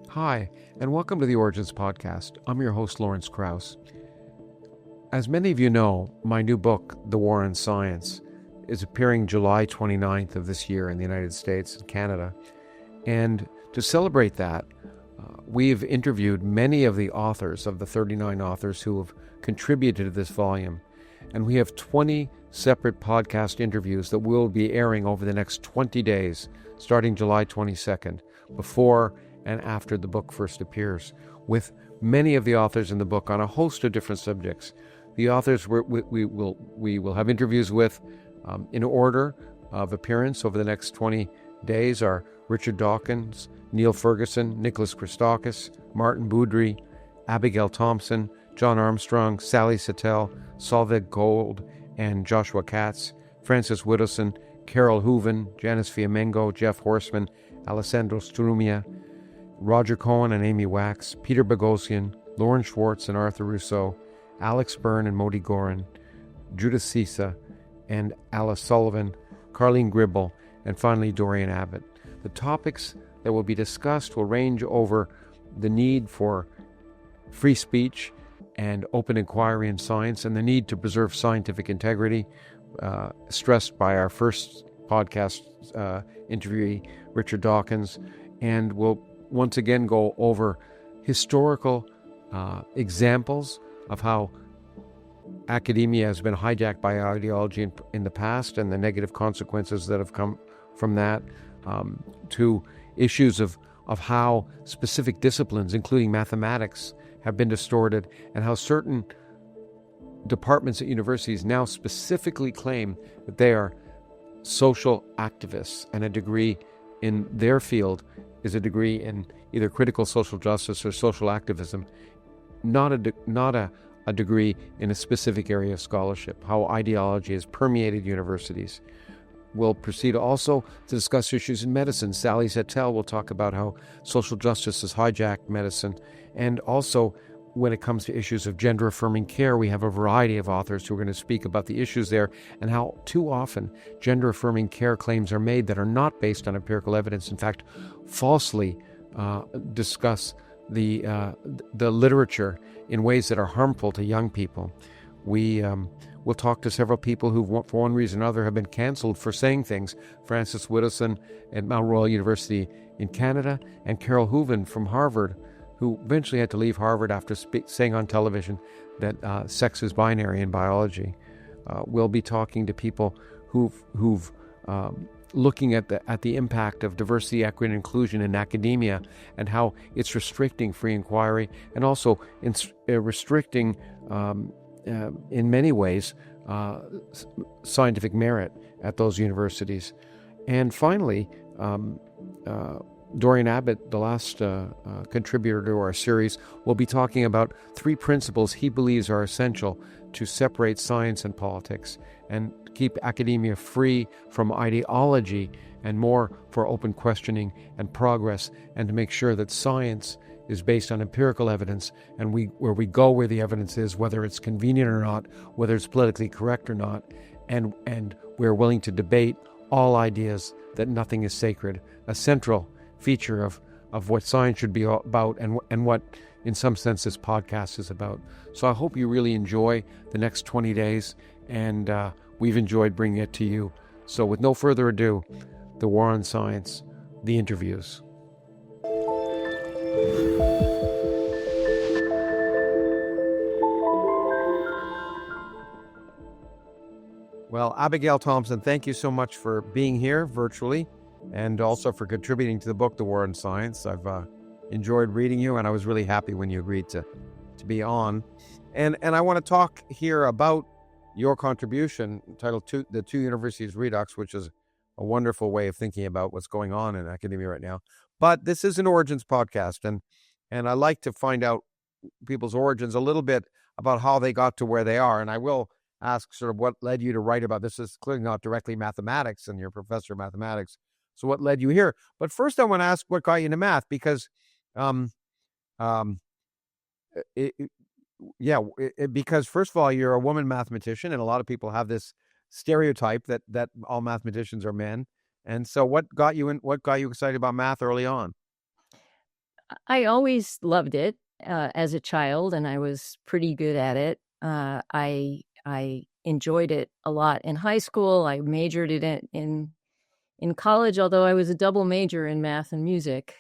Hi, and welcome to the Origins Podcast. I'm your host, Lawrence Krauss. As many of you know, my new book, The War on Science, is appearing July 29th of this year in the United States and Canada. And to celebrate that, we've interviewed many of the authors, of the 39 authors who have contributed to this volume. And we have 20 separate podcast interviews that will be airing over the next 20 days, starting July 22nd, before and after the book first appears, with many of the authors in the book on a host of different subjects. The authors we will have interviews with in order of appearance over the next 20 days are Richard Dawkins, Niall Ferguson, Nicholas Christakis, Maarten Boudry, Abigail Thompson, John Armstrong, Sally Satel, Solveig and Joshua Katz, Francis Widdowson, Carole Hooven, Janice Fiamengo, Geoff Horsman, Alessandro Strumia, Roger Cohen and Amy Wax, Peter Boghossian, Lauren Schwartz and Arthur Rousseau, Alex Byrne and Moti Gorin, Judith Sisa and Alice Sullivan, Carleen Gribble, and finally Dorian Abbott. The topics that will be discussed will range over the need for free speech and open inquiry in science and the need to preserve scientific integrity, stressed by our first podcast interviewee, Richard Dawkins, and will once again go over historical examples of how academia has been hijacked by ideology in the past and the negative consequences that have come from that, to issues of how specific disciplines, including mathematics, have been distorted, and how certain departments at universities now specifically claim that they are social activists, and a degree in their field is a degree in either critical social justice or social activism, not a degree in a specific area of scholarship, how ideology has permeated universities. We'll proceed also to discuss issues in medicine. Sally Satel will talk about how social justice has hijacked medicine. And also, when it comes to issues of gender-affirming care, we have a variety of authors who are going to speak about the issues there and how too often gender-affirming care claims are made that are not based on empirical evidence, in fact, falsely discuss the literature in ways that are harmful to young people. We'll talk to several people who, for one reason or another, have been canceled for saying things. Francis Widdowson at Mount Royal University in Canada, and Carole Hooven from Harvard, who eventually had to leave Harvard after saying on television that sex is binary in biology. We'll be talking to people who've looking at the impact of diversity, equity, and inclusion in academia and how it's restricting free inquiry and also restricting, in many ways, scientific merit at those universities. And finally, Dorian Abbott, the last contributor to our series, will be talking about 3 principles he believes are essential to separate science and politics and keep academia free from ideology and more for open questioning and progress, and to make sure that science is based on empirical evidence, and where we go where the evidence is, whether it's convenient or not, whether it's politically correct or not, and we're willing to debate all ideas that nothing is sacred, a central feature of what science should be about and what, in some sense, this podcast is about. So I hope you really enjoy the next 20 days, and we've enjoyed bringing it to you. So with no further ado, The War on Science, the interviews. Well, Abigail Thompson, thank you so much for being here virtually and also for contributing to the book, The War on Science. I've enjoyed reading you, and I was really happy when you agreed to be on. And I want to talk here about your contribution, titled The Two Universities Redux, which is a wonderful way of thinking about what's going on in academia right now. But this is an origins podcast, and I like to find out people's origins a little bit about how they got to where they are. And I will ask sort of what led you to write about this. Is clearly not directly mathematics, and you're a professor of mathematics. So what led you here? But first I want to ask what got you into math, because because first of all, you're a woman mathematician, and a lot of people have this stereotype that all mathematicians are men. And so what got you excited about math early on? I always loved it as a child, and I was pretty good at it. I enjoyed it a lot in high school. I majored in it in college, although I was a double major in math and music,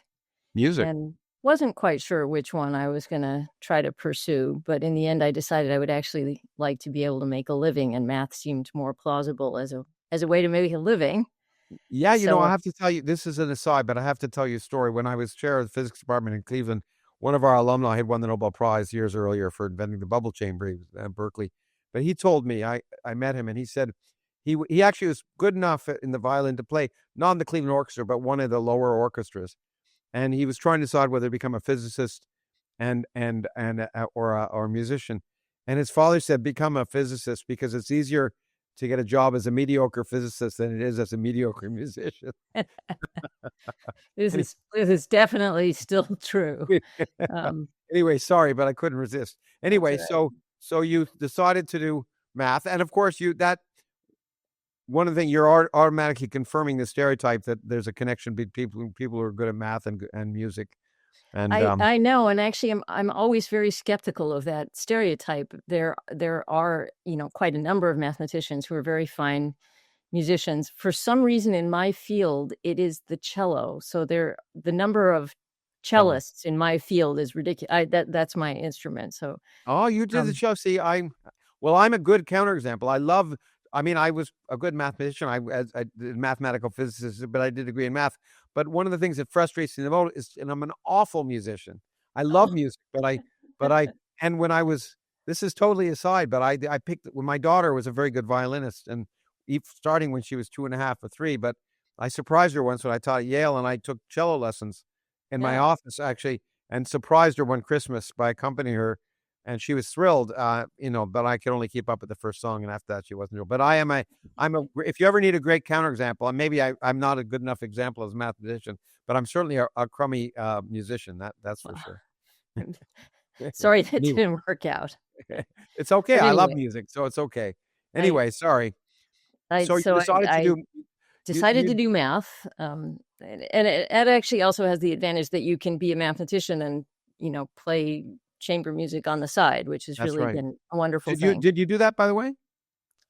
Music. and wasn't quite sure which one I was going to try to pursue. But in the end, I decided I would actually like to be able to make a living, and math seemed more plausible as a way to make a living. Yeah, I So have to tell you, this is an aside, but I have to tell you a story. When I was chair of the physics department in Cleveland, one of our alumni had won the Nobel Prize years earlier for inventing the bubble chamber. He was at Berkeley. But he told me, I met him, and he said he actually was good enough in the violin to play, not in the Cleveland Orchestra, but one of the lower orchestras. And he was trying to decide whether to become a physicist or a musician. And his father said, become a physicist because it's easier to get a job as a mediocre physicist than it is as a mediocre musician. this is definitely still true. Anyway, sorry, but I couldn't resist. Anyway, right. so you decided to do math, and of course one of the things you're automatically confirming the stereotype that there's a connection between people who are good at math and music. And I know, and actually, I'm always very skeptical of that stereotype. There are quite a number of mathematicians who are very fine musicians. For some reason, in my field, it is the cello. So the number of cello. cellists in my field is ridiculous. That's my instrument. So Oh, you did the cello. See, I'm a good counterexample. I was a good mathematician. I did mathematical physicist, but I did a degree in math. But one of the things that frustrates me the most is, and I'm an awful musician. I love music, and when I was, this is totally aside, but I picked, when my daughter was a very good violinist, and starting when she was 2.5 or 3, but I surprised her once when I taught at Yale, and I took cello lessons in my office, actually, and surprised her one Christmas by accompanying her. And she was thrilled, but I could only keep up with the first song, and after that, she wasn't real. But if you ever need a great counterexample, and maybe I'm not a good enough example as a mathematician, but I'm certainly a crummy musician. That's for sure. Sorry that didn't work out. It's okay. But I love anyway, music, so it's okay. Anyway, sorry. So you decided to do math, and it actually also has the advantage that you can be a mathematician and play chamber music on the side, which has That's really right. been a wonderful thing. Did you do that, by the way?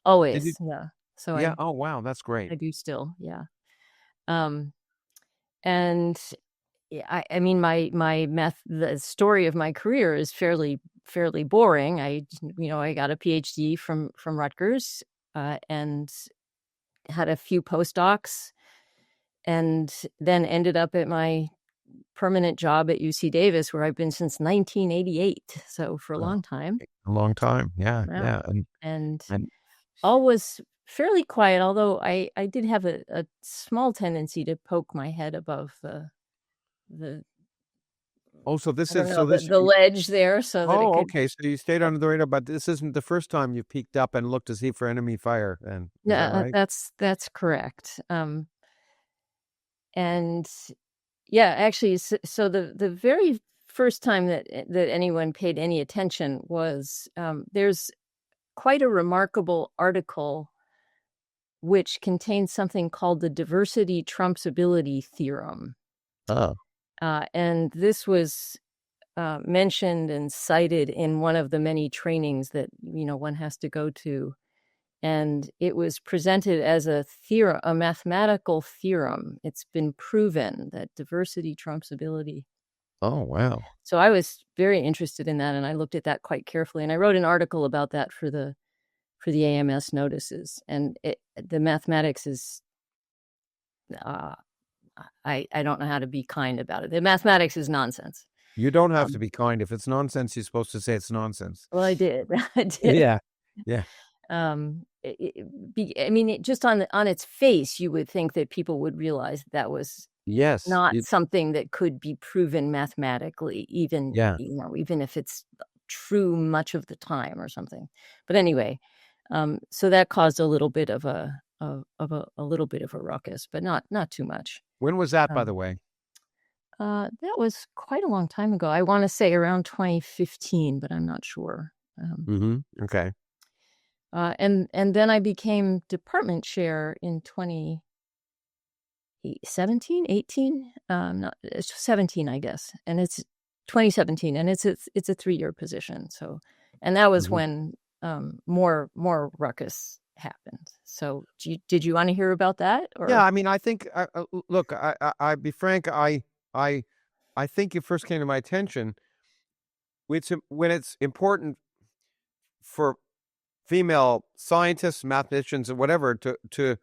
Always, yeah. So yeah. Oh, wow, that's great. I do still, yeah. And I mean, the story of my career is fairly boring. I got a PhD from Rutgers, and had a few postdocs, and then ended up at my permanent job at UC Davis, where I've been since 1988. So for a long time. A long time. Yeah. Wow. Yeah. And all was fairly quiet, although I did have a small tendency to poke my head above the the ledge there, so that it could. Okay. So you stayed under the radar, but this isn't the first time you peeked up and looked to see for enemy fire. And is that right? That's correct. And yeah, actually, so the very first time that anyone paid any attention was, there's quite a remarkable article which contains something called the diversity trumps ability theorem. Oh. And this was mentioned and cited in one of the many trainings that one has to go to. And it was presented as a theorem, a mathematical theorem. It's been proven that diversity trumps ability. Oh, wow. So I was very interested in that, and I looked at that quite carefully. And I wrote an article about that for the AMS notices. And the mathematics is, I don't know how to be kind about it. The mathematics is nonsense. You don't have to be kind. If it's nonsense, you're supposed to say it's nonsense. Well, I did. Yeah. Yeah. I mean, just on its face, you would think that people would realize that was not something that could be proven mathematically, even even if it's true much of the time or something. But anyway, so that caused a little bit of a little bit of a ruckus, but not too much. When was that, by the way? That was quite a long time ago. I want to say around 2015, but I'm not sure. Okay. And then I became department chair in 2017, 18, not 17, I guess. And it's 2017, and it's a 3-year position. So, and that was when more ruckus happened. So, did you want to hear about that? Or? Yeah, I mean, I think. Look, I be frank. I think it first came to my attention. When it's important for female scientists, mathematicians, or whatever to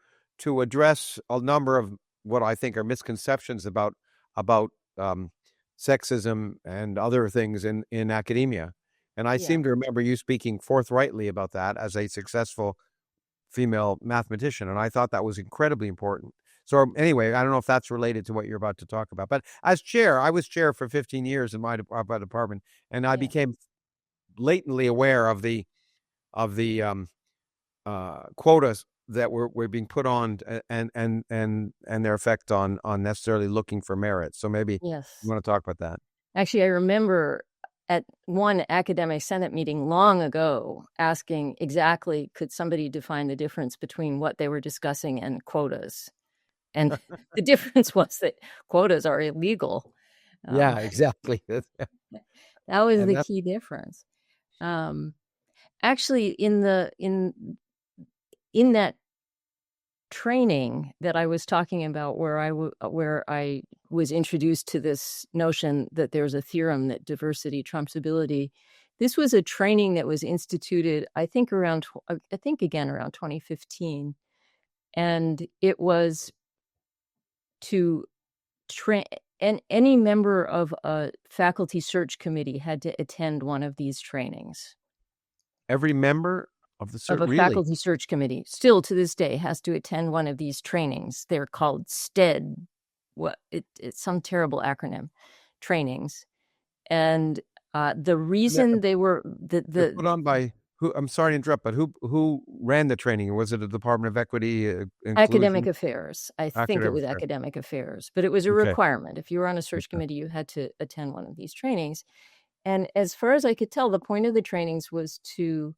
address a number of what I think are misconceptions about sexism and other things in academia. And I seem to remember you speaking forthrightly about that as a successful female mathematician, and I thought that was incredibly important. So anyway, I don't know if that's related to what you're about to talk about, but as chair, I was chair for 15 years in my department, and I became blatantly aware of the quotas that were being put on, and their effect on necessarily looking for merit. So maybe you want to talk about that. Actually, I remember at one academic senate meeting long ago asking exactly, could somebody define the difference between what they were discussing and quotas? And the difference was that quotas are illegal. Yeah, exactly. That was the key difference. Actually, in that training that I was talking about, where I was introduced to this notion that there's a theorem that diversity trumps ability. This was a training that was instituted, I think around 2015, and it was to train. And any member of a faculty search committee had to attend one of these trainings. Every member of a faculty search committee still to this day has to attend one of these trainings. They're called STED. It's some terrible acronym, trainings. And the reason they were put on by who? I'm sorry to interrupt, but who ran the training? Was it the Department of Equity? Academic Affairs. I think it was Academic Affairs, but it was a requirement. If you were on a search committee, you had to attend one of these trainings. And as far as I could tell, the point of the trainings was you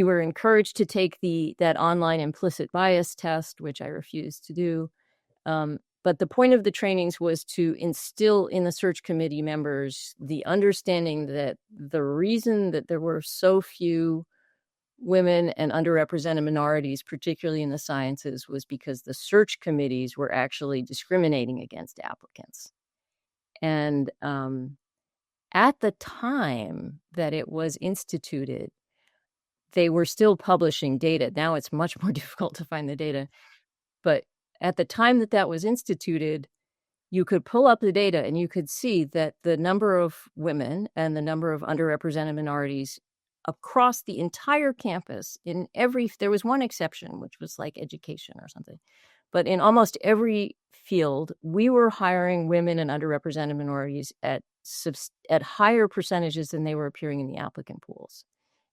were encouraged to take that online implicit bias test, which I refused to do. But the point of the trainings was to instill in the search committee members the understanding that the reason that there were so few women and underrepresented minorities, particularly in the sciences, was because the search committees were actually discriminating against applicants. And at the time that it was instituted, they were still publishing data. Now it's much more difficult to find the data. But at the time that was instituted, you could pull up the data and you could see that the number of women and the number of underrepresented minorities across the entire campus, there was one exception, which was like education or something. But in almost every field, we were hiring women and underrepresented minorities at higher percentages than they were appearing in the applicant pools.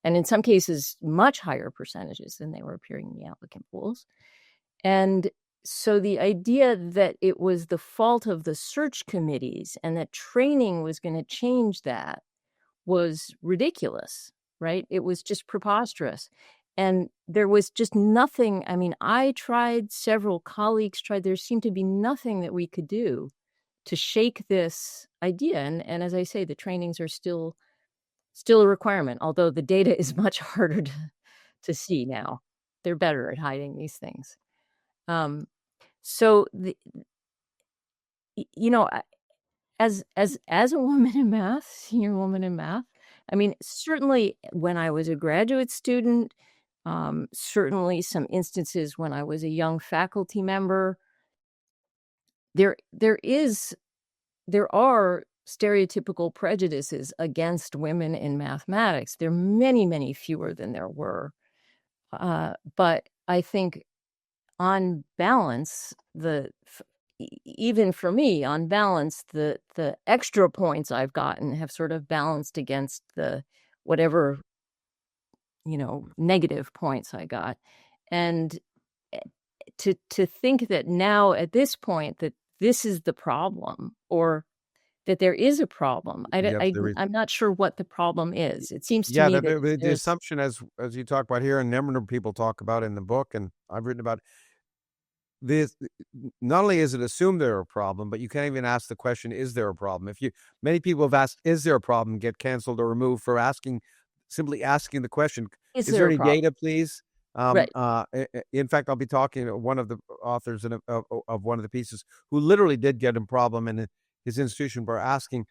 And in some cases, much higher percentages than they were appearing in the applicant pools. And so the idea that it was the fault of the search committees and that training was going to change that was ridiculous, right? It was just preposterous. And there was just nothing. I mean, I tried, several colleagues tried, there seemed to be nothing that we could do to shake this idea. And as I say, the trainings are still a requirement, although the data is much harder to see now. They're better at hiding these things. So as a woman in math, senior woman in math, I mean, certainly when I was a graduate student, certainly some instances when I was a young faculty member, there are stereotypical prejudices against women in mathematics. There are many, many fewer than there were. But I think on balance, even for me, on balance, the extra points I've gotten have sort of balanced against the whatever, negative points I got. And to think that now at this point that this is the problem, or that there is a problem. Yes, there is. I'm not sure what the problem is. It seems to me that the assumption, as you talk about here, and a number of people talk about in the book, and I've written about this. Not only is it assumed there a problem, but you can't even ask the question, "Is there a problem?" Many people have asked, "Is there a problem?" get canceled or removed for simply asking the question. Is there any data, please? Right. In fact, I'll be talking to one of the authors of one of the pieces who literally did get a problem in his institution for asking,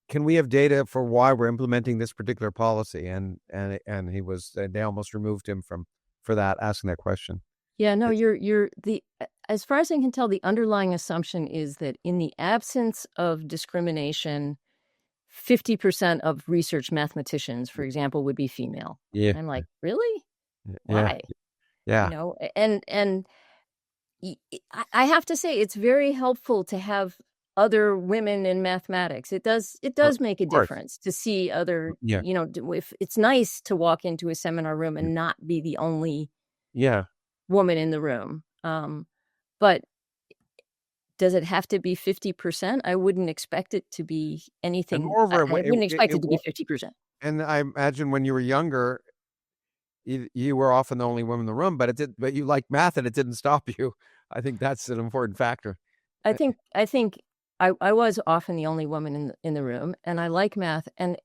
can we have data for why we're implementing this particular policy? And they almost removed him for that, asking that question. Yeah, no, as far as I can tell, the underlying assumption is that in the absence of discrimination, 50% of research mathematicians, for example, would be female. Yeah. I'm like, really? Yeah. Why? Yeah. You know, and I have to say, it's very helpful to have other women in mathematics. It does make a difference to see other, you know, if it's nice to walk into a seminar room and not be the only woman in the room. But does it have to be 50%? I wouldn't expect it to be anything. I wouldn't expect it to be 50%. And I imagine when you were younger, you were often the only woman in the room, but you liked math and it didn't stop you. I think that's an important factor. I think I was often the only woman in the room, and I like math. And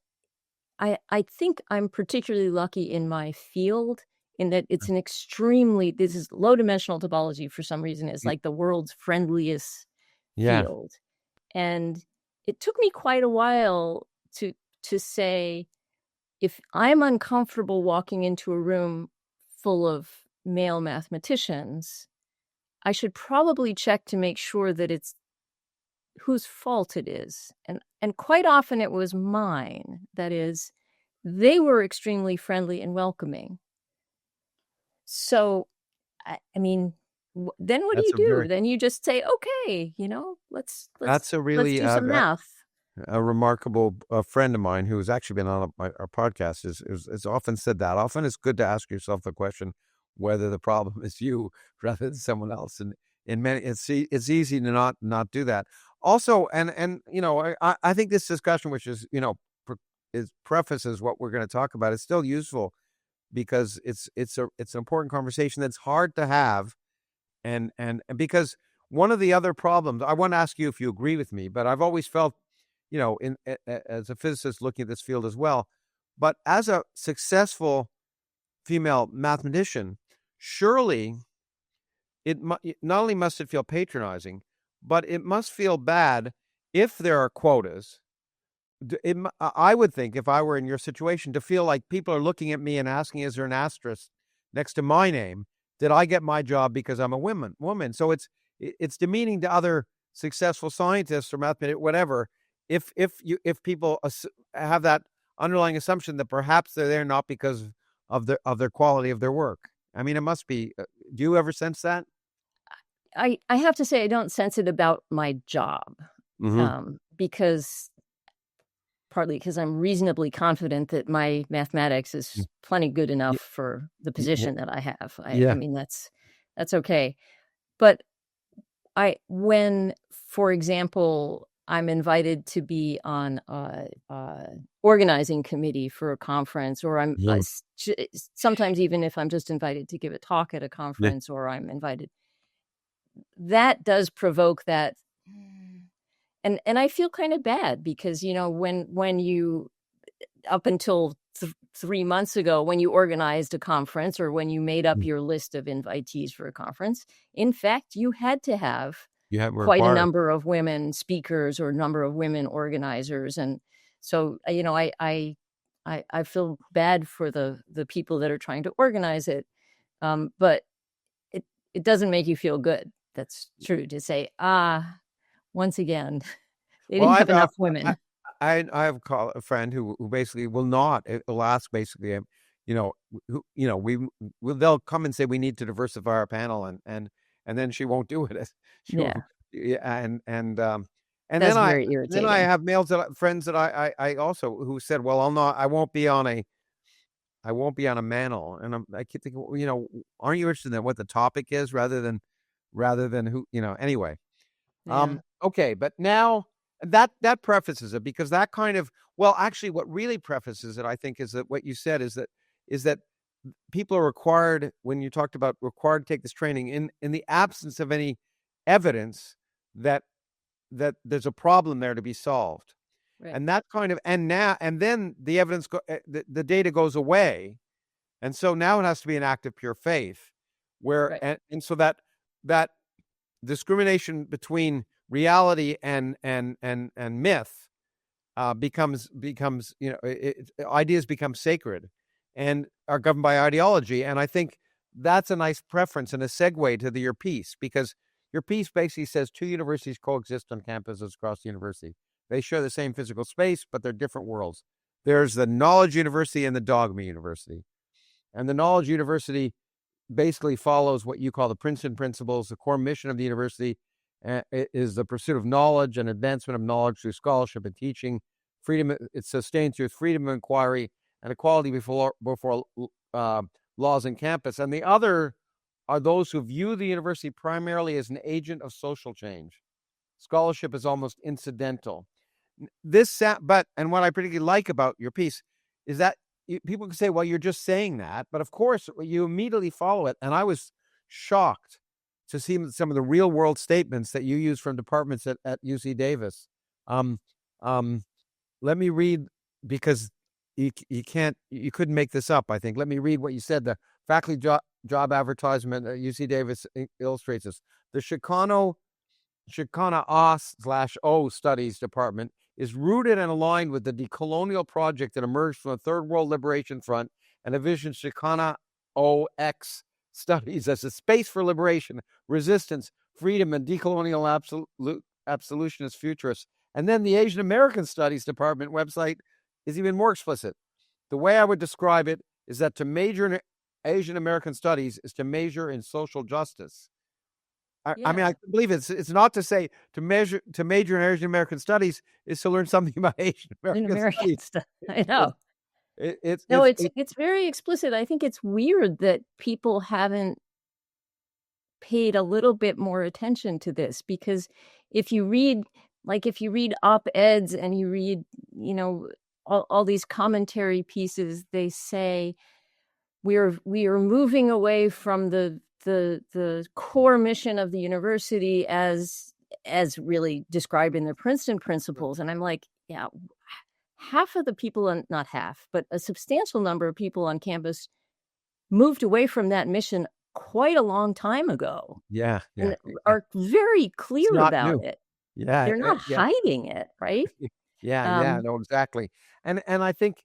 I think I'm particularly lucky in my field in that it's this is low dimensional topology for some reason is like the world's friendliest field. And it took me quite a while to say, if I'm uncomfortable walking into a room full of male mathematicians, I should probably check to make sure that it's whose fault it is. And quite often it was mine. That is, they were extremely friendly and welcoming. So, I mean, then what do you do? Then you just say, okay, you know, let's do some math. A remarkable friend of mine who's actually been on our podcast is often said that. Often it's good to ask yourself the question whether the problem is you rather than someone else. And in many, it's easy to not do that. Also, and you know, I think this discussion, which is, you know, prefaces what we're going to talk about, is still useful because it's an important conversation that's hard to have, and because one of the other problems, I want to ask you if you agree with me, but I've always felt, you know, as a physicist looking at this field as well, but as a successful female mathematician, surely not only must it feel patronizing, but it must feel bad if there are quotas. I would think, if I were in your situation, to feel like people are looking at me and asking, is there an asterisk next to my name? Did I get my job because I'm a woman? So it's demeaning to other successful scientists or mathematicians, whatever, if people have that underlying assumption that perhaps they're there not because of their quality of their work. I mean, it must be. Do you ever sense that? I have to say, I don't sense it about my job, because partly because I'm reasonably confident that my mathematics is plenty good enough for the position that I have. I mean, that's okay. But when, for example, I'm invited to be on a organizing committee for a conference, or I'm sometimes even if I'm just invited to give a talk at a conference, or I'm invited, that does provoke that. And I feel kind of bad because, you know, when you, up until 3 months ago, when you organized a conference or when you made up your list of invitees for a conference, in fact, you had to have quite a number of women speakers or number of women organizers. And so, you know, I feel bad for the people that are trying to organize it. But it doesn't make you feel good. That's true to say, once again, they didn't have enough women. I have a friend who basically will ask basically, they'll come and say we need to diversify our panel, and then she won't do it. And that's very irritating. Then I have friends that I also who said, well, I won't be on a manel, and I keep thinking, you know, aren't you interested in what the topic is rather than who, you know, anyway. Okay, but now that prefaces it, because that kind of, well, actually what really prefaces it, I think, is that what you said is that people are required, when you talked about required to take this training in the absence of any evidence that there's a problem there to be solved. Right. And that kind of, and then the evidence, the data goes away. And so now it has to be an act of pure faith, where, Right. and so that discrimination between reality and myth becomes ideas become sacred and are governed by ideology. And I think that's a nice preference and a segue to your piece, because your piece basically says two universities coexist on campuses across the university. They share the same physical space, but they're different worlds. There's the knowledge university and the dogma university. And the knowledge university basically follows what you call the Princeton principles. The core mission of the university is the pursuit of knowledge and advancement of knowledge through scholarship and teaching. Freedom, it's sustained through freedom of inquiry and equality before laws on campus. And the other are those who view the university primarily as an agent of social change. Scholarship is almost incidental. And what I particularly like about your piece is that people can say, well, you're just saying that. But of course, you immediately follow it. And I was shocked to see some of the real world statements that you use from departments at UC Davis. Let me read, because you couldn't make this up, I think. Let me read what you said. The faculty job advertisement at UC Davis illustrates this. The Shikana-O Studies Department is rooted and aligned with the decolonial project that emerged from the Third World Liberation Front and envisioned Shikana-OX studies as a space for liberation, resistance, freedom, and decolonial absolutionist futurists. And then the Asian American Studies Department website is even more explicit. The way I would describe it is that to major in Asian American studies is to measure in social justice. I mean, I believe it's not to say to major in Asian American studies is to learn something about Asian American studies. I know. It's very explicit. I think it's weird that people haven't paid a little bit more attention to this, because if you read op-eds and you read, all these commentary pieces, they say we are moving away from the core mission of the university as really described in the Princeton principles. And I'm like, yeah, half of the people, not half, but a substantial number of people on campus moved away from that mission quite a long time ago. Yeah. And are very clear about it. Yeah. They're not hiding it, right? No, exactly. And I think,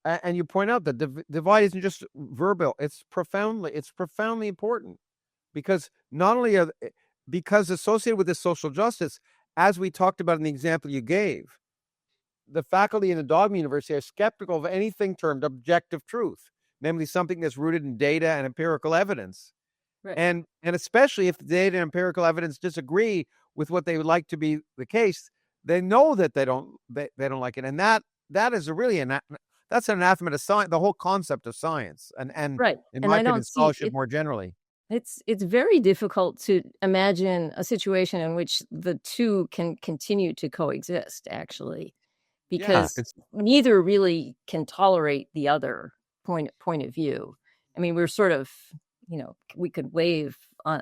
and you point out that the divide isn't just verbal; it's profoundly important, because not only because associated with this social justice, as we talked about in the example you gave, the faculty in the dogma university are skeptical of anything termed objective truth, namely something that's rooted in data and empirical evidence, right. and especially if the data and empirical evidence disagree with what they would like to be the case, they know that they don't like it, and that is that's an anathema to science, the whole concept of science, and right. In my opinion, scholarship more generally. It's very difficult to imagine a situation in which the two can continue to coexist, actually, because neither really can tolerate the other point of view. I mean, we're sort of, we could wave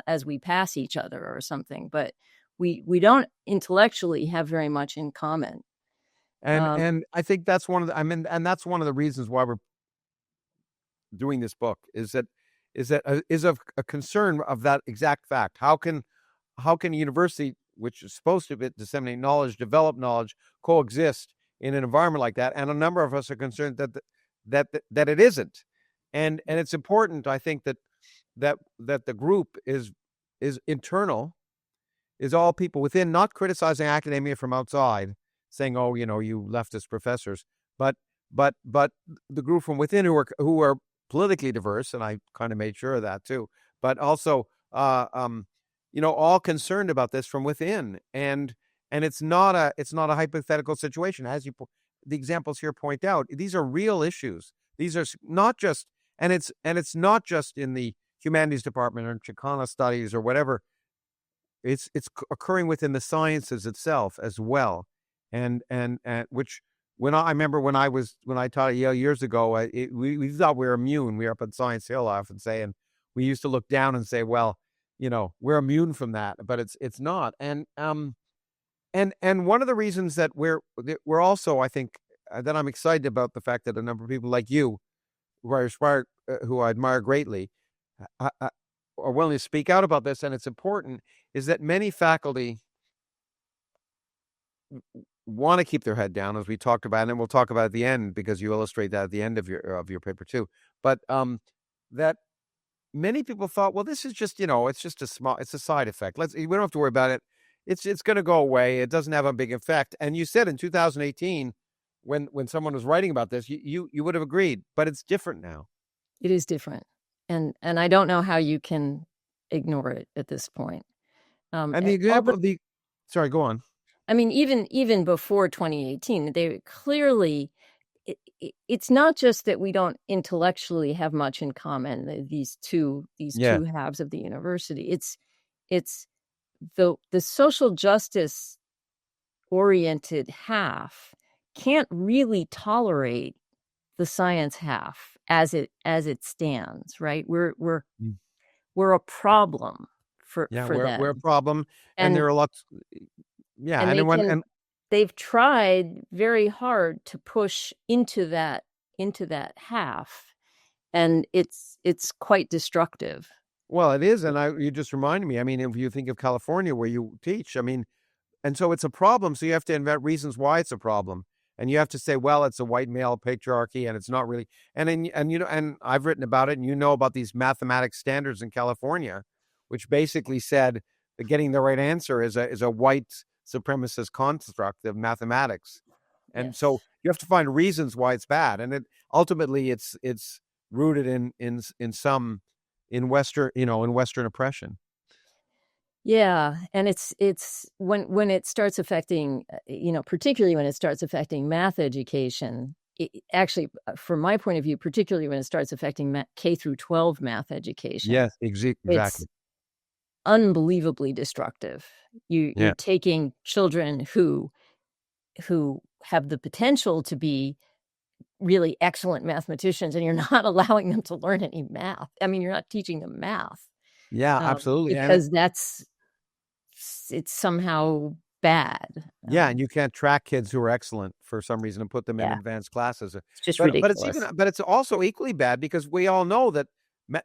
as we pass each other or something, but we don't intellectually have very much in common. And I think that's one of the reasons why we're doing this book is of a concern of that exact fact. How can a university, which is supposed to disseminate knowledge, develop knowledge, coexist in an environment like that? And a number of us are concerned that it isn't. And it's important, I think, that the group is internal, is all people within, not criticizing academia from outside, saying, "Oh, you leftist professors," but the group from within who are politically diverse, and I kind of made sure of that too, but also all concerned about this from within, and it's not a hypothetical situation, as the examples here point out. These are real issues. These are not just, and it's not just in the humanities department or Chicana studies or whatever. It's occurring within the sciences itself as well. and which I remember when I taught at Yale years ago, we thought we were immune. We were up on Science Hill, I often say, and we used to look down and say, well, we're immune from that, but it's not. And one of the reasons that we're also, I think, that I'm excited about the fact that a number of people like you, who I admire greatly, are willing to speak out about this, and it's important, is that many faculty want to keep their head down, as we talked about, and we'll talk about at the end, because you illustrate that at the end of your paper too. But that many people thought, well, this is just, it's just it's a side effect. We don't have to worry about it. It's going to go away. It doesn't have a big effect. And you said in 2018, when someone was writing about this, you would have agreed, but it's different now. It is different, and I don't know how you can ignore it at this point. And the example sorry, go on. I mean, even before 2018, they clearly, it's not just that we don't intellectually have much in common, these two halves of the university. It's the social justice oriented half can't really tolerate the science half as it stands, right? We're a problem for them. We're a problem, and there are lots. Yeah, and they've tried very hard to push into that half, and it's quite destructive. Well, it is, and you just reminded me. I mean, if you think of California where you teach, I mean, and so it's a problem. So you have to invent reasons why it's a problem, and you have to say, well, it's a white male patriarchy, and it's not really. And I've written about it, and about these mathematics standards in California, which basically said that getting the right answer is a white supremacist construct of mathematics, and so you have to find reasons why it's bad, and ultimately it's rooted in Western oppression. Yeah, and it's when it starts affecting, particularly when it starts affecting math education. Actually, from my point of view, particularly when it starts affecting K through 12 math education. Yes, exactly. It's unbelievably destructive. You're taking children who have the potential to be really excellent mathematicians, and you're not allowing them to learn any math. I mean, you're not teaching them math. Yeah, absolutely. Because it's somehow bad. Yeah, and you can't track kids who are excellent for some reason and put them in advanced classes. It's just ridiculous. But it's also equally bad because we all know that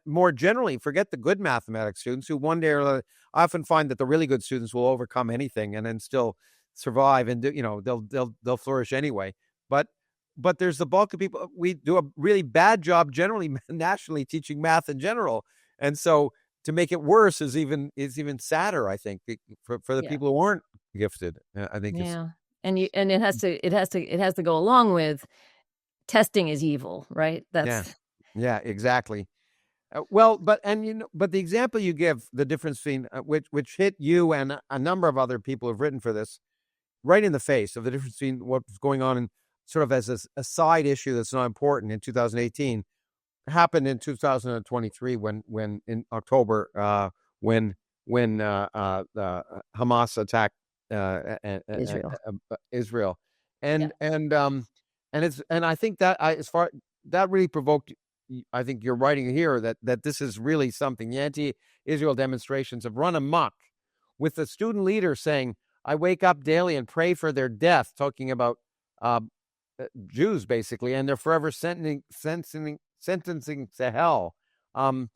more generally, forget the good mathematics students who one day or another, I often find that the really good students will overcome anything and then still survive, and they'll flourish anyway. But there's the bulk of people. We do a really bad job generally nationally teaching math in general, and so to make it worse is even sadder, I think, for the people who aren't gifted. I think and it has to go along with testing is evil, right? Yeah, exactly. But the example you give, the difference between which hit you and a number of other people who've written for this, right in the face of the difference between what's going on in sort of as a side issue that's not important in 2018, happened in 2023 when in October when Hamas attacked Israel, and I think that that really provoked. I think you're writing here that this is really something. The anti-Israel demonstrations have run amok, with the student leader saying, "I wake up daily and pray for their death," talking about Jews basically, and they're forever sentencing to hell. And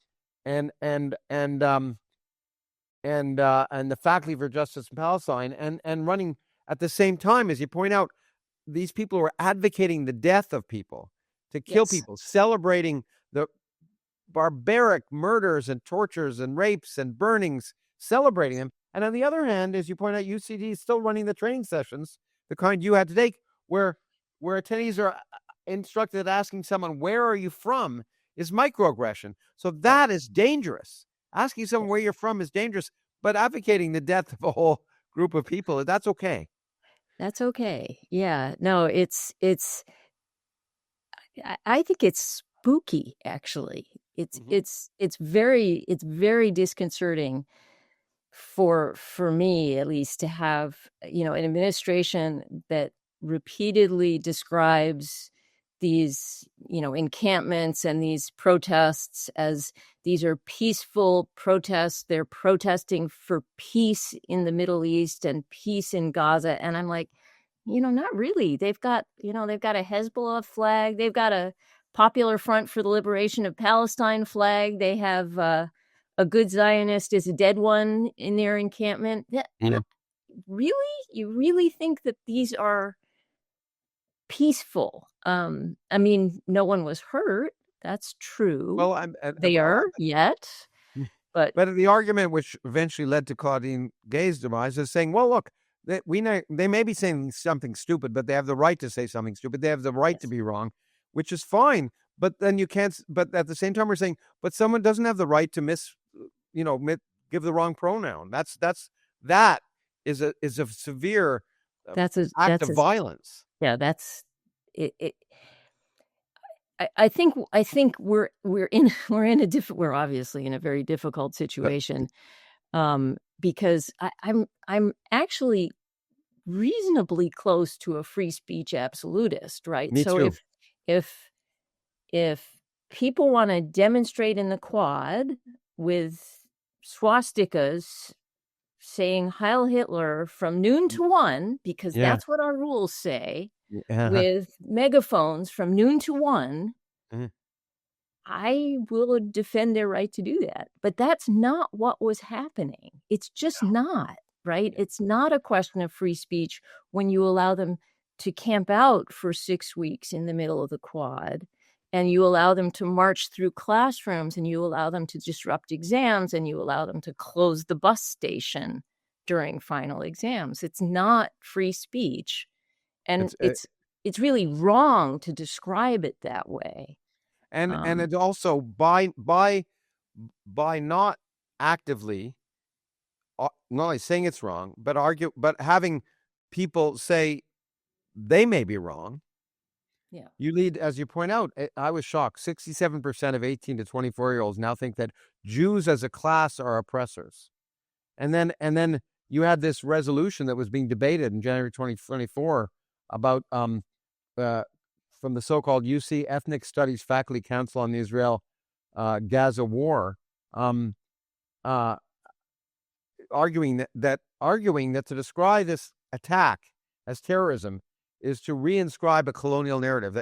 the Faculty for Justice in Palestine, and running at the same time, as you point out, these people are advocating the death of people, to kill people, celebrating the barbaric murders and tortures and rapes and burnings, celebrating them. And on the other hand, as you point out, UCD is still running the training sessions, the kind you had to take, where attendees are instructed that asking someone, "Where are you from?" is microaggression. So that is dangerous. Asking someone where you're from is dangerous, but advocating the death of a whole group of people, that's okay. That's okay. Yeah. No, I think it's spooky, actually. It's very disconcerting for me at least, to have, an administration that repeatedly describes these, encampments and these protests as these are peaceful protests. They're protesting for peace in the Middle East and peace in Gaza. And I'm like, not really. They've got a Hezbollah flag. They've got a Popular Front for the Liberation of Palestine flag. They have a good Zionist is a dead one in their encampment. Really? You really think that these are peaceful? No one was hurt. That's true. Well, they are yet. But the argument which eventually led to Claudine Gay's demise is saying, well, look, they may be saying something stupid, but they have the right to say something stupid. They have the right to be wrong, which is fine. But then you can't. But at the same time, we're saying, but someone doesn't have the right to give the wrong pronoun. That is a severe act of violence. Yeah, that's it. I think we're obviously in a very difficult situation, because I'm actually reasonably close to a free speech absolutist, right? Me too. If people want to demonstrate in the quad with swastikas saying Heil Hitler from noon to 1, because that's what our rules say, with megaphones from noon to 1, I will defend their right to do that. But that's not what was happening. It's just not, right? It's not a question of free speech when you allow them to camp out for 6 weeks in the middle of the quad, and you allow them to march through classrooms, and you allow them to disrupt exams, and you allow them to close the bus station during final exams. It's not free speech. And it's really wrong to describe it that way. And it also by not actively not only saying it's wrong, but having people say they may be wrong. Yeah. You lead, as you point out, I was shocked. 67% of 18 to 24-year-olds now think that Jews as a class are oppressors. And then you had this resolution that was being debated in January 2024 about from the so-called UC Ethnic Studies Faculty Council on the Israel-Gaza War, arguing that to describe this attack as terrorism is to reinscribe a colonial narrative.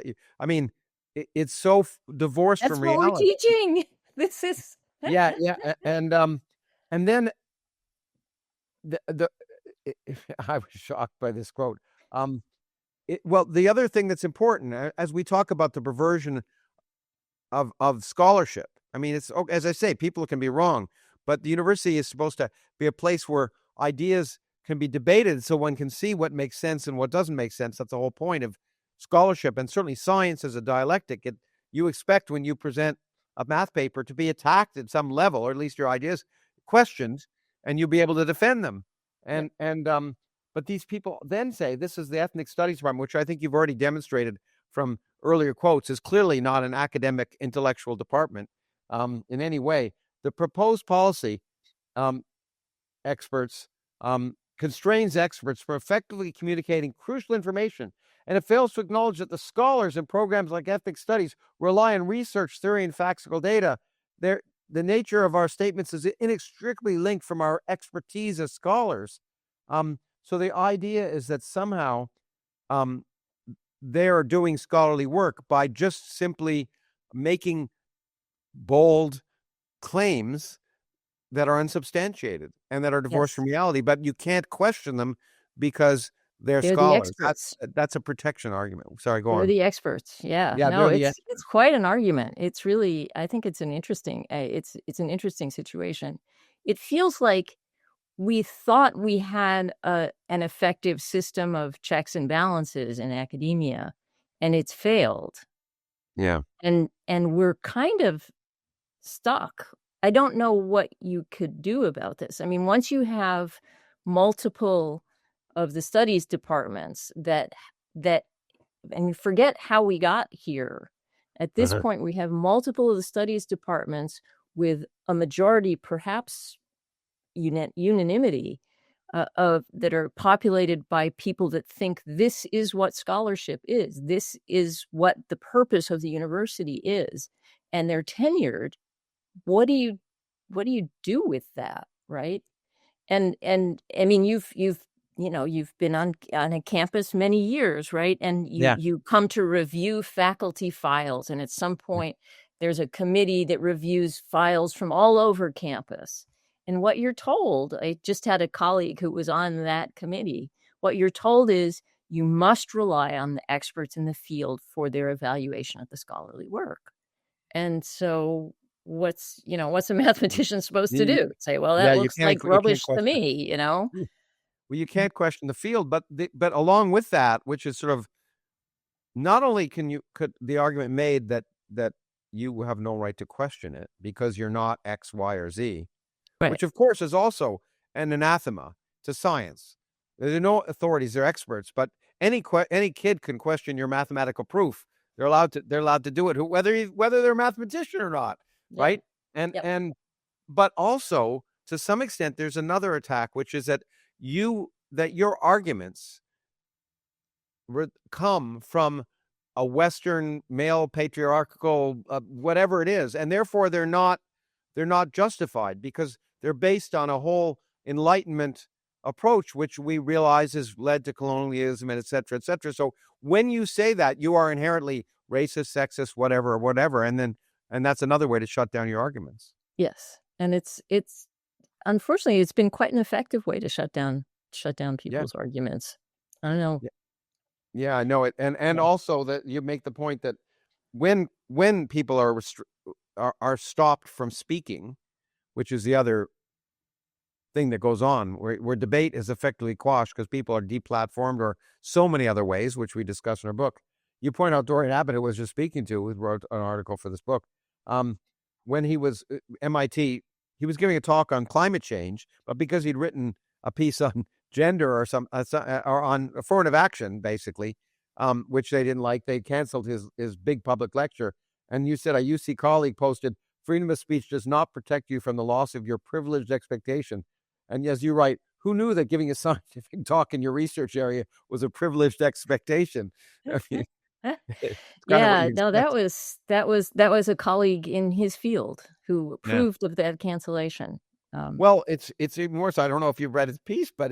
It's so divorced from reality. That's what we're teaching. This is yeah, and then I was shocked by this quote. The other thing that's important, as we talk about the perversion of scholarship, it's, as I say, people can be wrong, but the university is supposed to be a place where ideas can be debated so one can see what makes sense and what doesn't make sense. That's the whole point of scholarship, and certainly science as a dialectic. You expect when you present a math paper to be attacked at some level, or at least your ideas questioned, and you'll be able to defend them. But these people then say this is the ethnic studies department, which I think you've already demonstrated from earlier quotes is clearly not an academic intellectual department in any way. The proposed policy experts constrains experts from effectively communicating crucial information, and it fails to acknowledge that the scholars in programs like ethnic studies rely on research, theory, and factual data. The nature of our statements is inextricably linked from our expertise as scholars. So the idea is that somehow they are doing scholarly work by just simply making bold claims that are unsubstantiated and that are divorced from reality, but you can't question them because they're scholars. That's a protection argument. Sorry, go on. They're the experts. Yeah. No, it's quite an argument. It's really, I think it's an interesting situation. It feels like we thought we had an effective system of checks and balances in academia, and it's failed. Yeah. And we're kind of stuck. I don't know what you could do about this. Once you have multiple of the studies departments that and forget how we got here. At this point, we have multiple of the studies departments with a majority, perhaps unanimity that are populated by people that think this is what scholarship is. This is what the purpose of the university is, and they're tenured. What do you do with that, right? And I mean, you've been on a campus many years, right? And you come to review faculty files, and at some point there's a committee that reviews files from all over campus. And what you're told, I just had a colleague who was on that committee, what you're told is you must rely on the experts in the field for their evaluation of the scholarly work. And so what's a mathematician supposed to do? Say, well, that looks like rubbish to me, Well, you can't question the field, but along with that, which is sort of, not only could the argument made that you have no right to question it because you're not X, Y, or Z, right, which of course is also an anathema to science. There are no authorities, they're experts, but any kid can question your mathematical proof. They're allowed to do it, whether they're a mathematician or not, right? And but also to some extent, there's another attack, which is that your arguments come from a Western male patriarchal whatever it is, and therefore they're not justified because they're based on a whole Enlightenment approach, which we realize has led to colonialism and et cetera, et cetera. So when you say that, you are inherently racist, sexist, whatever, and that's another way to shut down your arguments. Yes, and it's unfortunately it's been quite an effective way to shut down people's arguments. I don't know. Yeah, I know it, and also that you make the point that when people are stopped from speaking, which is the other thing that goes on, where debate is effectively quashed because people are deplatformed or so many other ways, which we discuss in our book. You point out Dorian Abbott, who was just speaking to, who wrote an article for this book. When he was at MIT, he was giving a talk on climate change, but because he'd written a piece on gender or or on affirmative action, basically, which they didn't like, they canceled his big public lecture. And you said a UC colleague posted, "Freedom of speech does not protect you from the loss of your privileged expectation." And as you write, who knew that giving a scientific talk in your research area was a privileged expectation? I mean, that was a colleague in his field who approved of that cancellation. Well, it's even worse. I don't know if you've read his piece, but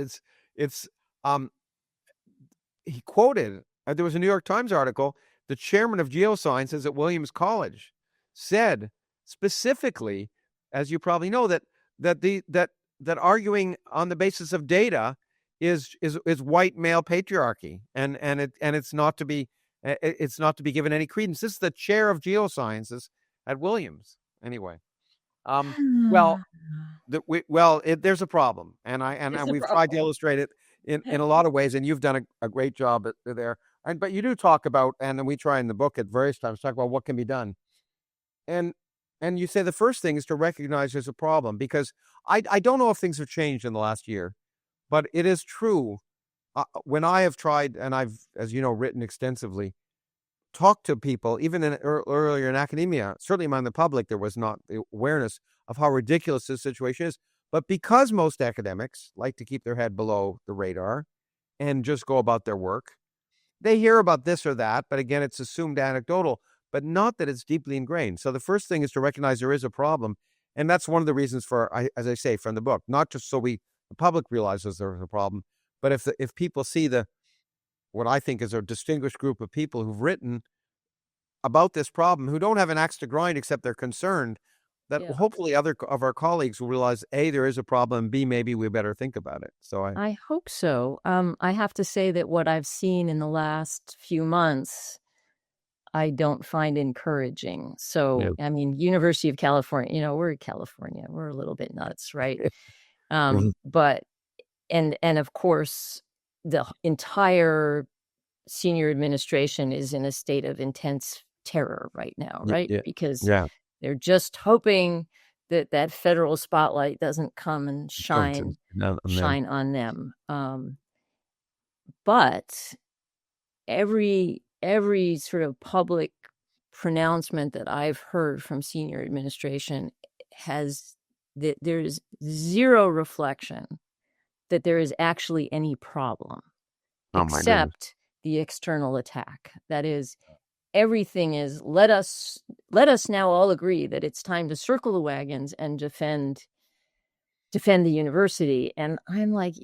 he quoted, there was a New York Times article, the chairman of geosciences at Williams College said specifically, as you probably know, that arguing on the basis of data is white male patriarchy, and it's not to be given any credence. This is the chair of geosciences at Williams, anyway. There's a problem, and we've tried to illustrate it in a lot of ways, and you've done a great job there. But you do talk about, and we try in the book at various times talk about what can be done, and you say the first thing is to recognize there's a problem, because I don't know if things have changed in the last year, but it is true. When I have tried, and I've, as you know, written extensively, talked to people, even earlier in academia, certainly among the public, there was not the awareness of how ridiculous this situation is. But because most academics like to keep their head below the radar and just go about their work, they hear about this or that, but again, it's assumed anecdotal, but not that it's deeply ingrained. So the first thing is to recognize there is a problem. And that's one of the reasons for, as I say, from the book, not just so the public realizes there's a problem, but if people see what I think is a distinguished group of people who've written about this problem, who don't have an axe to grind except they're concerned, that hopefully other of our colleagues will realize, A, there is a problem, B, maybe we better think about it. So I hope so. I have to say that what I've seen in the last few months, I don't find encouraging. So, I mean, University of California, we're in California, we're a little bit nuts, right? But, and of course, the entire senior administration is in a state of intense terror right now, right? Because they're just hoping that federal spotlight doesn't come and shine on them. But every sort of public pronouncement that I've heard from senior administration has there's zero reflection that there is actually any problem, except the external attack. That is, everything is, let us now all agree that it's time to circle the wagons and defend the university. And I'm like,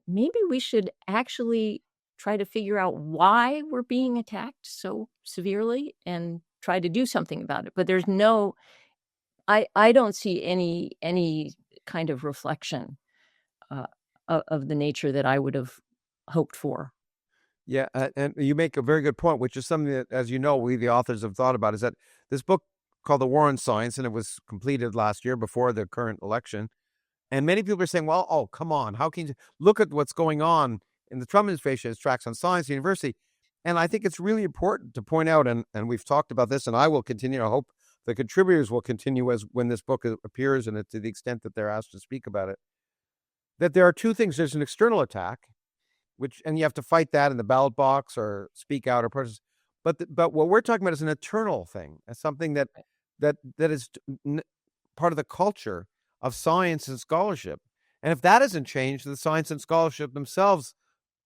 maybe we should actually try to figure out why we're being attacked so severely and try to do something about it. But there's no, I don't see any kind of reflection of the nature that I would have hoped for. Yeah, and you make a very good point, which is something that, as you know, we, the authors, have thought about, is that this book called The War on Science, and it was completed last year before the current election. And many people are saying, well, oh, come on, how can you look at what's going on in the Trump administration, its tracks on science, university? And I think it's really important to point out, and we've talked about this, and I will continue. I hope the contributors will continue as when this book appears, and to the extent that they're asked to speak about it, that there are two things. There's an external attack, and you have to fight that in the ballot box or speak out or protest. But what we're talking about is an eternal thing, as something that is part of the culture of science and scholarship. And if that isn't changed, the science and scholarship themselves,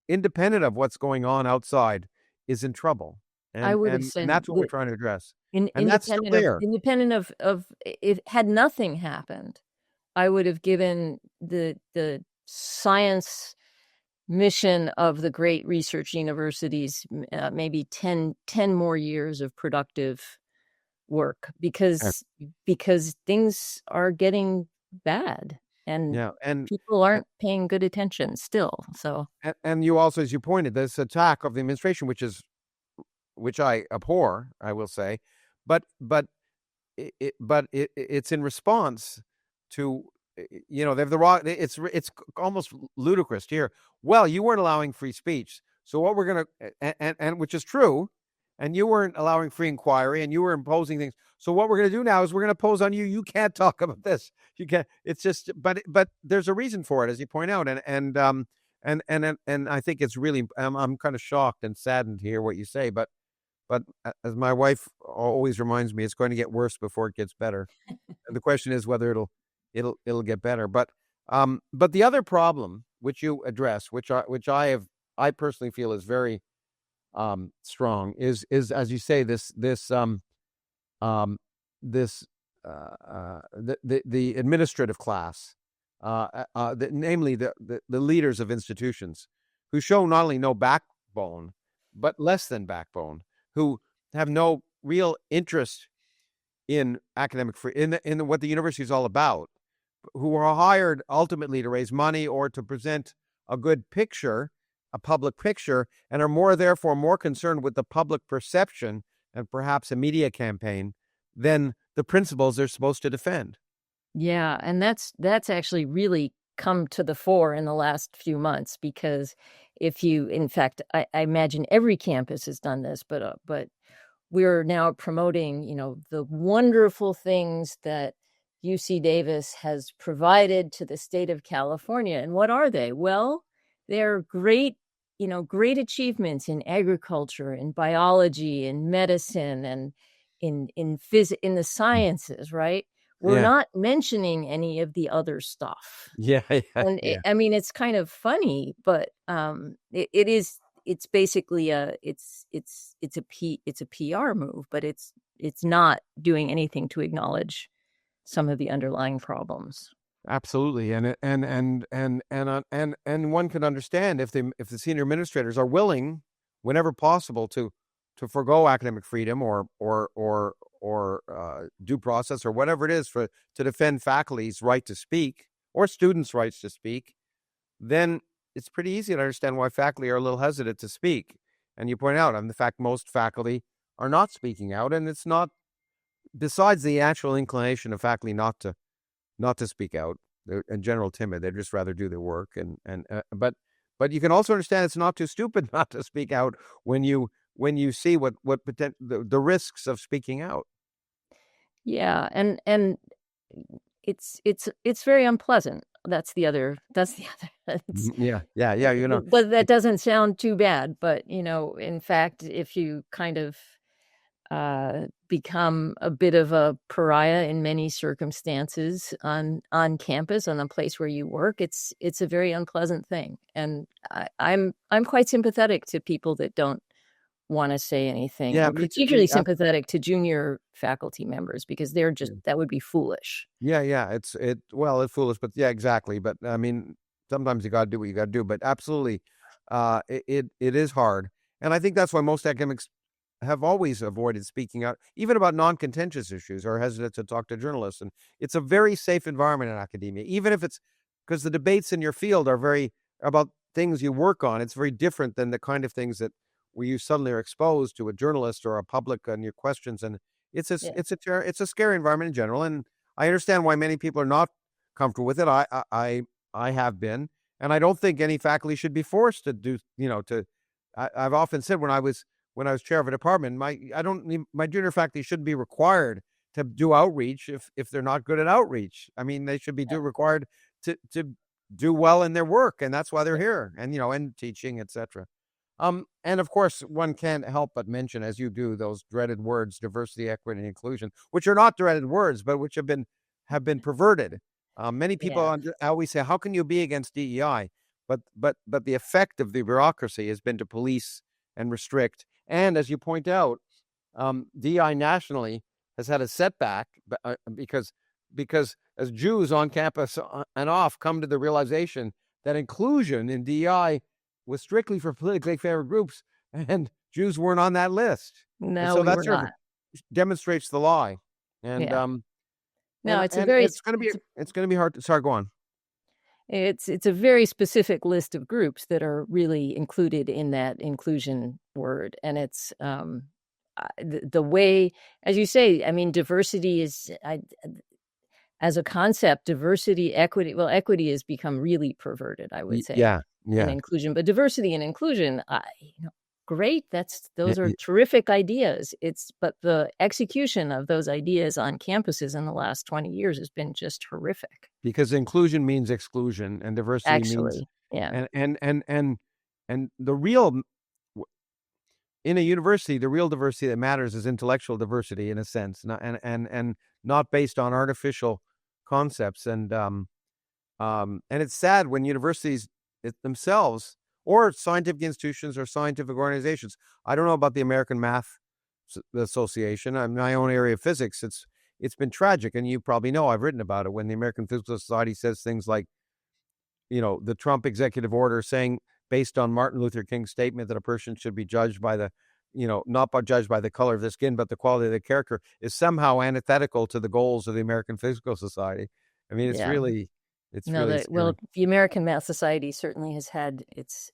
independent of what's going on outside, is in trouble. And I would have said, and that's what we're trying to address. And that's still independent there. Independent of if had nothing happened, I would have given the science mission of the great research universities maybe 10 more years of productive work, because things are getting bad, and people aren't paying good attention still. So and you also, as you pointed, this attack of the administration, which I abhor, I will say, but it's in response to, they have the wrong. It's almost ludicrous to hear, well, you weren't allowing free speech, so what we're gonna, and which is true, and you weren't allowing free inquiry, and you were imposing things. So what we're going to do now is we're going to impose on you. You can't talk about this. You can't. It's just, but there's a reason for it, as you point out, and I think it's really. I'm kind of shocked and saddened to hear what you say, but as my wife always reminds me, it's going to get worse before it gets better. And the question is whether it'll get better. But the other problem which you address, which I personally feel is very strong, is as you say, the administrative class, namely the leaders of institutions, who show not only no backbone but less than backbone, who have no real interest in academic free, in what the university is all about, who are hired ultimately to raise money or to present a good picture, a public picture, and are therefore more concerned with the public perception and perhaps a media campaign than the principles they're supposed to defend. Yeah, and that's actually really come to the fore in the last few months, because if you, in fact, I imagine every campus has done this, but we're now promoting, the wonderful things that UC Davis has provided to the state of California. And what are they? Well, they're great achievements in agriculture, in biology, in medicine, and in the sciences, right? We're not mentioning any of the other stuff. Yeah. I mean, it's kind of funny, but it's basically it's a PR move, but it's not doing anything to acknowledge some of the underlying problems. Absolutely, and one can understand if the senior administrators are willing, whenever possible, to forgo academic freedom or due process or whatever it is to defend faculty's right to speak or students' rights to speak, then it's pretty easy to understand why faculty are a little hesitant to speak. And you point out, the fact most faculty are not speaking out, and it's not, besides the actual inclination of faculty not to speak out, they're in general timid. They'd just rather do their work, but you can also understand it's not too stupid not to speak out when you see what the risks of speaking out. Yeah, and it's very unpleasant. That's the other. Yeah. But that doesn't sound too bad. But in fact, if you kind of become a bit of a pariah in many circumstances on campus, on the place where you work. It's a very unpleasant thing, and I'm quite sympathetic to people that don't want to say anything, or particularly sympathetic to junior faculty members, because they're just that would be foolish. It's foolish, but exactly. But I mean, sometimes you got to do what you got to do. But absolutely, it is hard, and I think that's why most academics have always avoided speaking out, even about non-contentious issues, or hesitant to talk to journalists. And it's a very safe environment in academia, even if it's because the debates in your field are very about things you work on. It's very different than the kind of things that where you suddenly are exposed to a journalist or a public on your questions. And it's a scary environment in general. And I understand why many people are not comfortable with it. I have been, and I don't think any faculty should be forced to do, I've often said when I was chair of a department, my junior faculty shouldn't be required to do outreach if they're not good at outreach. I mean, they should be required to do well in their work, and that's why they're here, and and teaching, etc. And of course, one can't help but mention, as you do, those dreaded words, diversity, equity, and inclusion, which are not dreaded words, but which have been perverted. Many people always say, "How can you be against DEI?" But the effect of the bureaucracy has been to police and restrict. And as you point out, DEI nationally has had a setback because as Jews on campus and off come to the realization that inclusion in DEI was strictly for politically favored groups, and Jews weren't on that list. No, so that sort of demonstrates the lie. And it's going to be hard. Sorry, go on. It's a very specific list of groups that are really included in that inclusion word, and it's the way, as you say. I mean, diversity is as a concept, diversity, equity. Well, equity has become really perverted, I would say. Yeah. And inclusion, but diversity and inclusion, great. Those are terrific ideas. But the execution of those ideas on campuses in the last 20 years has been just horrific. Because inclusion means exclusion, and diversity means and the real in a university, the real diversity that matters is intellectual diversity, in a sense, and not based on artificial concepts. And it's sad when universities themselves, or scientific institutions or scientific organizations. I don't know about the American Math Association. In my own area of physics, it's been tragic, and you probably know, I've written about it, when the American Physical Society says things like, the Trump executive order saying, based on Martin Luther King's statement that a person should be judged by not judged by the color of their skin, but the quality of their character, is somehow antithetical to the goals of the American Physical Society. I mean, it's really the American Math Society certainly has had its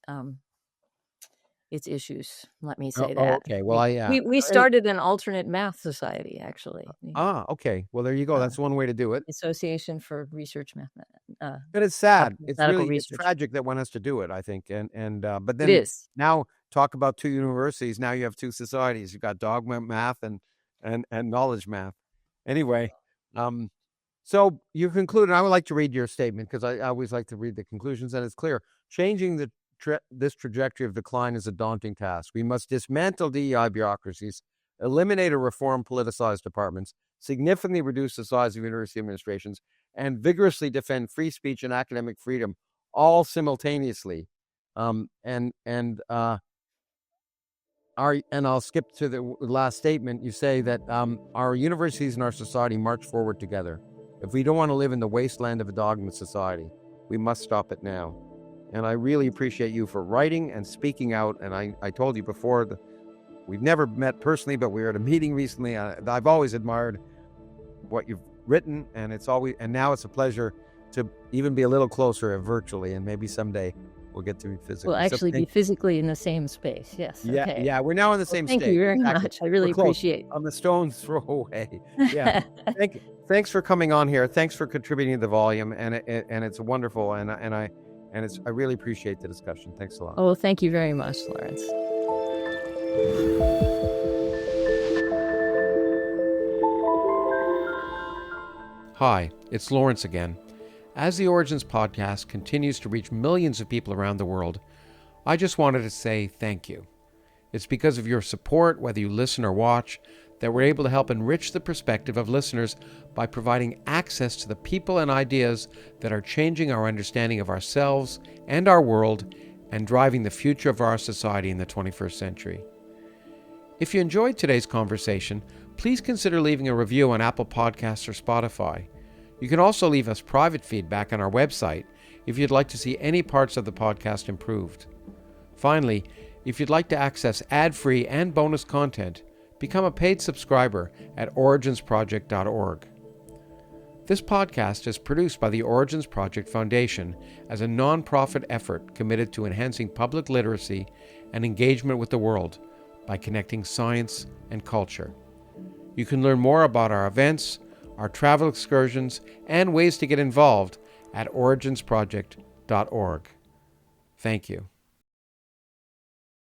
issues. Let me say that. Okay. Well, we started an alternate math society, actually. Okay. Well, there you go. That's one way to do it. Association for Research Math. But it's sad. It's tragic that one has to do it, I think. But then it is. Now talk about two universities. Now you have two societies. You've got dogma math and knowledge math. Anyway, so you conclude, and I would like to read your statement, because I always like to read the conclusions, and it's clear. Changing this trajectory of decline is a daunting task. We must dismantle DEI bureaucracies, eliminate or reform politicized departments, significantly reduce the size of university administrations, and vigorously defend free speech and academic freedom, all simultaneously. And I'll skip to the last statement. You say that our universities and our society march forward together. If we don't want to live in the wasteland of a dogma society, we must stop it now. And I really appreciate you for writing and speaking out. And I told you before, we've never met personally, but we were at a meeting recently. I've always admired what you've written, and now it's a pleasure to even be a little closer virtually, and maybe someday we'll get to be physically. We'll actually be physically in the same space. Yes. Yeah. Okay. Yeah. We're now in the same state. Thank you very much. I really appreciate it. On the stone's throw away. Yeah. Thanks for coming on here. Thanks for contributing to the volume, and it's wonderful, and I really appreciate the discussion. Thanks a lot. Oh, thank you very much, Lawrence. Hi, it's Lawrence again. As the Origins podcast continues to reach millions of people around the world, I just wanted to say thank you. It's because of your support, whether you listen or watch, that we're able to help enrich the perspective of listeners by providing access to the people and ideas that are changing our understanding of ourselves and our world and driving the future of our society in the 21st century. If you enjoyed today's conversation, please consider leaving a review on Apple Podcasts or Spotify. You can also leave us private feedback on our website if you'd like to see any parts of the podcast improved. Finally, if you'd like to access ad-free and bonus content, become a paid subscriber at origensproject.org. This podcast is produced by the Origins Project Foundation as a non-profit effort committed to enhancing public literacy and engagement with the world by connecting science and culture. You can learn more about our events, our travel excursions, and ways to get involved at origensproject.org. Thank you.